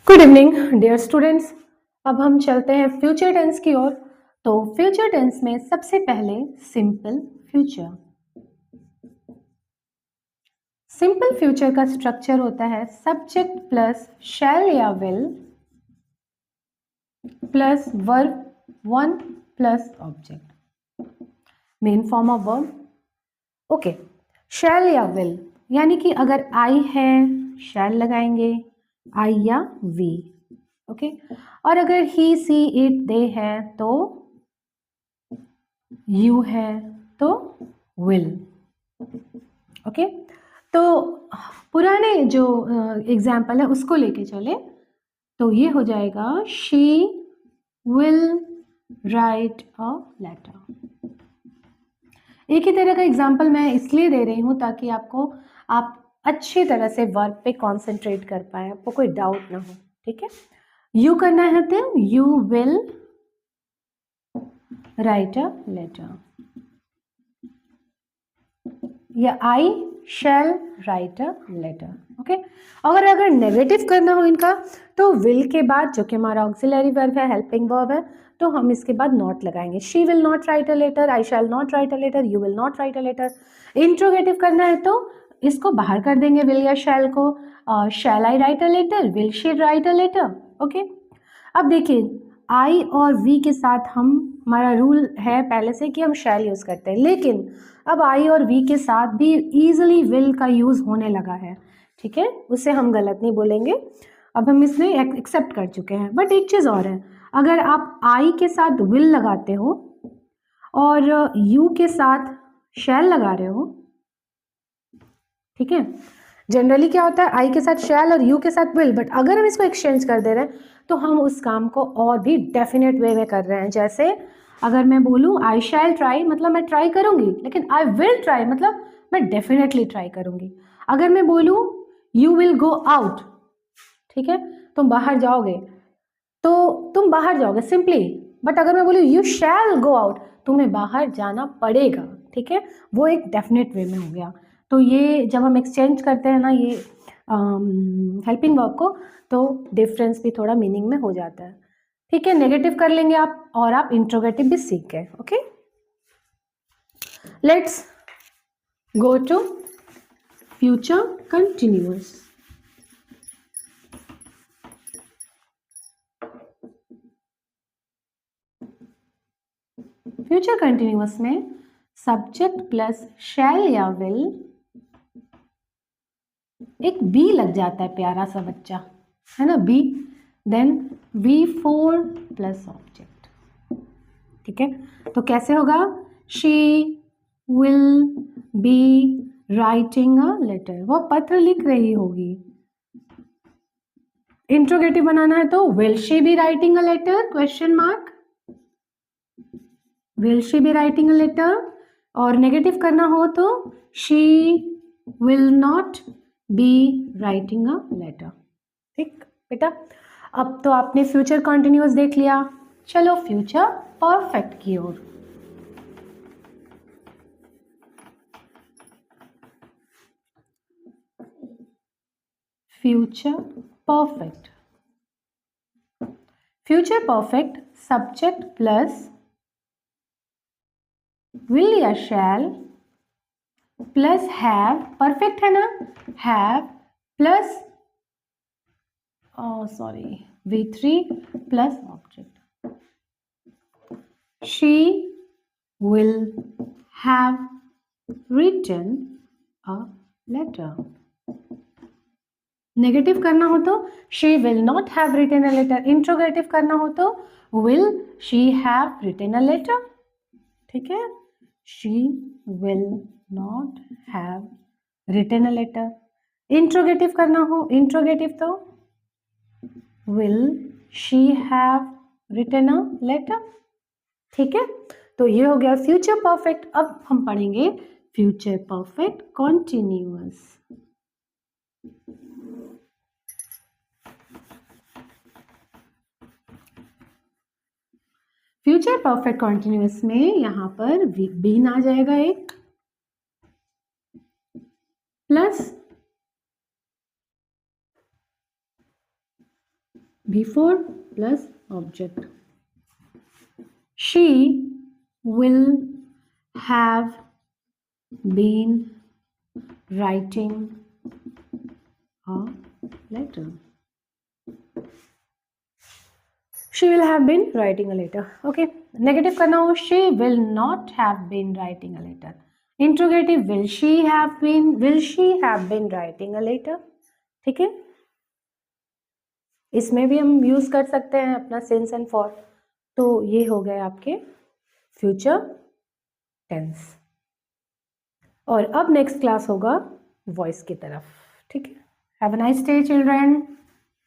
Good evening dear students. अब हम चलते हैं फ्यूचर टेंस की ओर। तो फ्यूचर टेंस में सबसे पहले सिंपल फ्यूचर। सिंपल फ्यूचर का स्ट्रक्चर होता है सब्जेक्ट प्लस शैल या will plus verb one plus object, main form of verb. Okay, shall या विल यानी कि अगर आई है शैल लगाएंगे, आई या वी। ओके, और अगर ही सी इट दे है तो यू है तो विल। ओके, तो पुराने जो एग्जाम्पल है उसको लेके चले तो ये हो जाएगा she will write a letter. एक ही तरह का एग्जाम्पल मैं इसलिए दे रही हूँ ताकि आप अच्छी तरह से वर्ब पे कॉन्सेंट्रेट कर पाए, आपको कोई डाउट ना हो। ठीक है, यू करना है तो you will write a letter, या I shall write a letter. Okay, अगर नेगेटिव करना हो इनका तो विल के बाद, जो कि हमारा ऑक्सिलरी वर्ब है, हेल्पिंग वर्ब है, तो हम इसके बाद नॉट लगाएंगे। She will not write a letter, I shall not write a letter, you will not write a letter. Interrogative करना है तो इसको बाहर कर देंगे विल या शैल को, shall I write a letter, will she write a letter. Okay, अब देखिए आई और वी के साथ हमारा रूल है पहले से कि हम शैल यूज करते हैं, लेकिन अब आई और वी के साथ भी इजीली विल का यूज होने लगा है। ठीक है, उसे हम गलत नहीं बोलेंगे, अब हम इसमें एक्सेप्ट कर चुके हैं। बट एक चीज और है, अगर आप आई के साथ विल लगाते हो और यू के साथ शैल लगा रहे हो, ठीक है, जनरली क्या होता है आई के साथ शैल और यू के साथ विल, बट अगर हम इसको एक्सचेंज कर दे रहे हैं तो हम उस काम को और भी डेफिनेट वे में कर रहे हैं। जैसे अगर मैं बोलूँ आई शैल ट्राई, मतलब मैं ट्राई करूंगी, लेकिन आई विल ट्राई मतलब मैं डेफिनेटली ट्राई करूंगी। अगर मैं बोलूँ यू विल गो आउट, ठीक है, तुम बाहर जाओगे, तो तुम बाहर जाओगे सिंपली। बट अगर मैं बोलूँ यू शैल गो आउट, तुम्हें बाहर जाना पड़ेगा। ठीक है, वो एक डेफिनेट वे में हो गया। तो ये जब हम एक्सचेंज करते हैं ना ये हेल्पिंग वर्ब को, तो डिफरेंस भी थोड़ा मीनिंग में हो जाता है। ठीक है, नेगेटिव कर लेंगे आप, और आप इंट्रोगेटिव भी सीख गए। Okay, let's go to future continuous. Future continuous में सब्जेक्ट प्लस शैल या विल, एक बी लग जाता है, प्यारा सा बच्चा है ना, B, then V4 plus object. ठीक है, तो कैसे होगा, she will be writing a letter, वो पत्र लिख रही होगी। इंट्रोगेटिव बनाना है तो will she be writing a letter, question mark, will she be writing a letter. और नेगेटिव करना हो तो she will not be writing a letter. ठीक बेटा, अब तो आपने फ्यूचर कॉन्टिन्यूअस देख लिया, चलो फ्यूचर परफेक्ट की ओर। Future perfect, future perfect subject plus will या शैल प्लस हैव, परफेक्ट है ना, have plus sorry V3 plus object, she will have written a letter। Negative करना हो तो she will not have written a letter, interrogative करना हो तो will she have written a letter. ठीक है, she will not have written a letter. Interrogative करना हो, इंट्रोगेटिव तो will she have written a letter. ठीक है, तो ये हो गया फ्यूचर परफेक्ट। अब हम पढ़ेंगे future perfect continuous. Future perfect continuous में यहां पर बीन आ जाएगा एक, plus before plus object. She will have been writing a letter. She will have been writing a letter. Okay. Negative करना हो, she will not have been writing a letter. Interrogative, will she have been writing a letter? ठीक है, इसमें भी हम use कर सकते हैं अपना सिंस एंड फॉर. तो ये हो गए आपके फ्यूचर टेंस. और अब नेक्स्ट क्लास होगा वॉइस की तरफ. ठीक है. Have a nice day children.